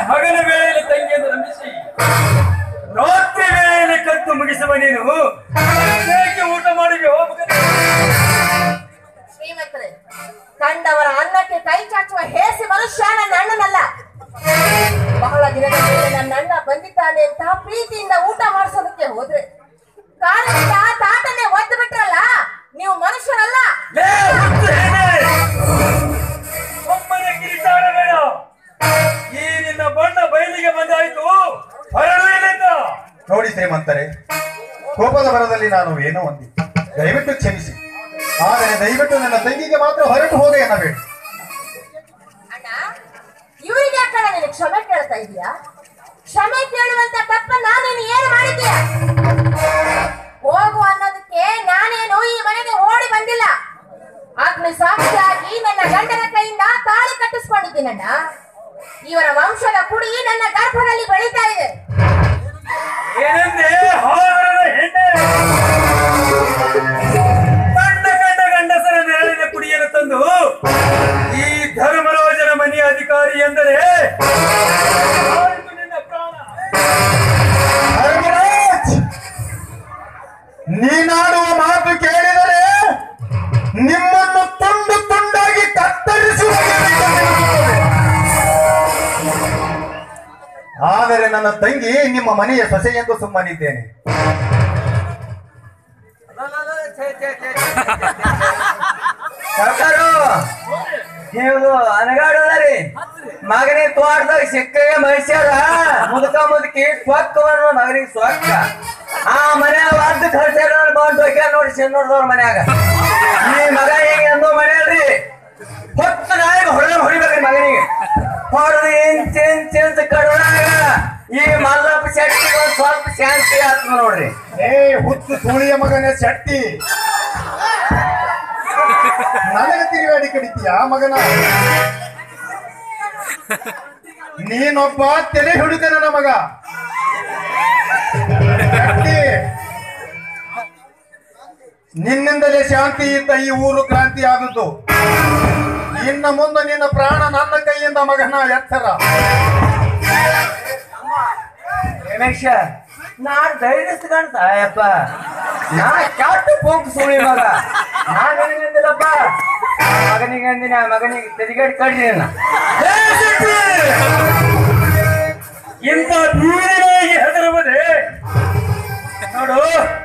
ಹಗಲ ವೇಳೆಯಲ್ಲಿ ತಂಗಿಯನ್ನು ನಂಬಿಸಿ ರಾತ್ರಿ ವೇಳೆಯಲ್ಲಿ ಕತ್ತು ಮುಗಿಸುವ ನೀನು ಹೇಗೆ ಊಟ ಮಾಡಿವೆ ಶ್ರೀಮಂತರೇ, ಕಂಡವರ ಅನ್ನಕ್ಕೆ ಕೈ ಚಾಚುವ ಹೇಸಿ ಮನುಷ್ಯ ನನ್ನ ಅಣ್ಣನಲ್ಲ. ಬಹಳ ದಿನದ ಮೇಲೆ ನನ್ನ ಅಣ್ಣ ಬಂದಿದ್ದಾನೆ ಅಂತ ಪ್ರೀತಿಯಿಂದ ಊಟ ಮಾಡಿಸೋದಕ್ಕೆ ಹೋದ್ರೆ ಕಾರಣದಿಂದ ತಾಟನೆ ಒದ್ದು ಬಿಟ್ರಲ್ಲ, ನೀವು ಮನುಷ್ಯರಲ್ಲ. ಬೇಡ, ಈ ನಿನ್ನ ಬಣ್ಣ ಬಯಲಿಗೆ ಬಂದಾಯ್ತು. ನೋಡಿ ಶ್ರೀಮಂತರೇ, ಕೋಪದ ಬರದಲ್ಲಿ ನಾನು ಏನೋ ಒಂದಿ, ದಯವಿಟ್ಟು ಕ್ಷಮಿಸಿ. ಆದರೆ ದಯವಿಟ್ಟು ನನ್ನ ತಂಗಿಗೆ ಮಾತ್ರ ಹೊರಟು ಹೋಗ ಎನ್ನಬೇಡಿ. ಅಣ್ಣ, ಇವರಿಗೆ ಯಾಕಣ್ಣ ನೀನು ಕ್ಷಮೆ ಕೇಳ್ತಾ ಇದೀಯಾ? ಕ್ಷಮೆ ಕೇಳುವಂತ ತಪ್ಪನ್ನ ನೀನು ಏನು ಮಾಡಿದೀಯ? ಹೋಗು ಅನ್ನೋದಕ್ಕೆ ನಾನೇನು ಈ ಮನೆಗೆ ಓಡಿ ಬಂದಿಲ್ಲ. ಅಗ್ನಿ ಸಾಕ್ಷಿಯಾಗಿ ನನ್ನ ಗಂಡನ ಕೈಯಿಂದ ತಾಳಿ ಕಟ್ಟಿಸ್ಕೊಂಡಿದ್ದೀನಣ್ಣ. ಇವರ ವಂಶದ ಕುಡಿ ನನ್ನ ಗರ್ಭದಲ್ಲಿ ಬೆಳೀತಾ ಇದೆ. ಏನಂದ್ರೆ ಗಂಡಸರ ನೆರಳಿನ ಕುಡಿಯನ್ನು ತಂದು ಈ ಧರ್ಮರಾಜನ ಮನೆಯ ಅಧಿಕಾರಿ ಎಂದರೆ ನಿನ್ನ ಪ್ರಾಣ. ನೀನಾಡುವ ಮಾತು ಕೇಳಿದರೆ ನಿಮ್ಮನ್ನು ತುಂಡು ತುಂಡಾಗಿ ಕತ್ತರಿಸುವ. ಆದರೆ ನನ್ನ ತಂಗಿ ನಿಮ್ಮ ಮನೆಯ ಸೊಸೆ ಎಂದು ಸುಮ್ಮನಿದ್ದೇನೆ. ನೀವು ಅನಗಾಡೋದ್ರಿ ಮಗನಿ ತೋಟದಾಗ ಸಿಕ್ಕಗೆ ಮನುಷ್ಯರ ಮುದುಕ ಮುದುಕಿ ಸ್ವಕ್ಕ ಮಗನಿಗೆ ಸ್ವಕ್ಕ ಆ ಮನ್ಯಾಗ ಅರ್ಧ ಖರ್ಚಾರ ಬಂದು ನೋಡಿ ನೋಡಿದವ್ರ ಮನ್ಯಾಗ ಈ ಮಗ ಹಿಂಗ ಅಂದು ಮನೆಯಲ್ರಿ ಹೊತ್ತು ನಾಯಿ ಹೊಡಿಬೇಕ್ರಿ ಮಗನಿಗೆ ಹೊಡೆದು ಇಂಚ್ ಕಡೋಣಾಗ ಈ ಮಲ್ಲಪ್ಪ ಶೆಟ್ಟಿ ಒಂದ್ ಸ್ವಲ್ಪ ಶಾಂತಿ ಆಗ್ತದ ನೋಡ್ರಿ. ಹುತ್ತು ಸುಳಿಯ ಮಗನೇ ಶೆಟ್ಟಿ, ನನಗೆ ತಿರುಗಾಡಿ ಕಡಿತೀಯ ಮಗನ? ನೀನೊಬ್ಬ ತಲೆ ಹುಡುಗ ನನ್ನ ಮಗ. ನಿನ್ನಿಂದಲೇ ಶಾಂತಿ ಇದ್ದ ಈ ಊರು ಕ್ರಾಂತಿ ಆದದ್ದು. ಇನ್ನ ಮುಂದೆ ನಿನ್ನ ಪ್ರಾಣ ನನ್ನ ಕೈಯಿಂದ ಮಗನ ಎತ್ತರ. ರಮೇಶ, ನಾನ್ ಧೈರ್ಯಸ್ಕೊಂಡ್ ಸಾಯಪ್ಪ, ನಾ ಕೆಟ್ಟ ಪೋಕ್ ಸುಳಿ ಮಗ. ನಾನ್ ನನಗಂದಿಲ್ಲಪ್ಪ, ಮಗನಿಗೆ ಅಂದಿನ ಮಗನಿಗೆ ತಿರುಗಾಡಿ ಕಡ್ರಿ. ಇಂಥ ಬೀದಿನಾಗಿ ಹೆದರುವುದೇ ನೋಡು.